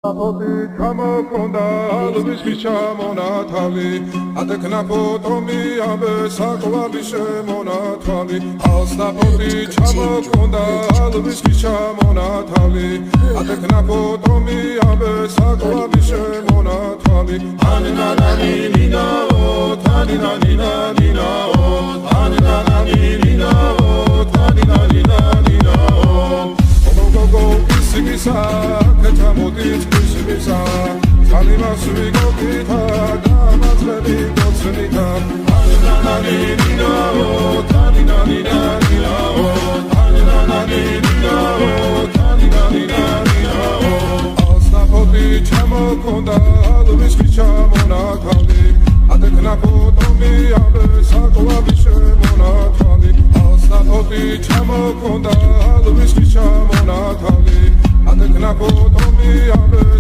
Oti ჩამოქონდა ალვისის ჩამონათალი ატეკნა ფოტომი ამბე საკვალი შემონათვალი ალსტაპოტი ჩამოქონდა ალვისის ჩამონათალი ატეკნა ფოტომი ამბე საკვალი შემონათვალი ანინანანი ნინაო თანინანინა ნინაო ანინანანი ნინაო თანინანინა ნინაო გოგო ისიმისა კეთამოდით ისიმისა ხალიმას ვიგოქითა გამაძლები გოცნითა ანინანანი ნინაო თანინანინა ნინაო ანინანანი ნინაო თანინანინა ნინაო ალსტაპოტი ჩამოქონდა ალვისის ჩამონათალი ატეკნა ფოტომი ამბე საკვალი შემონათვალი ალსტაპოტი ჩამოქონდა ალვისის ჩამონათალი ატეკნა ფოტომი ამბე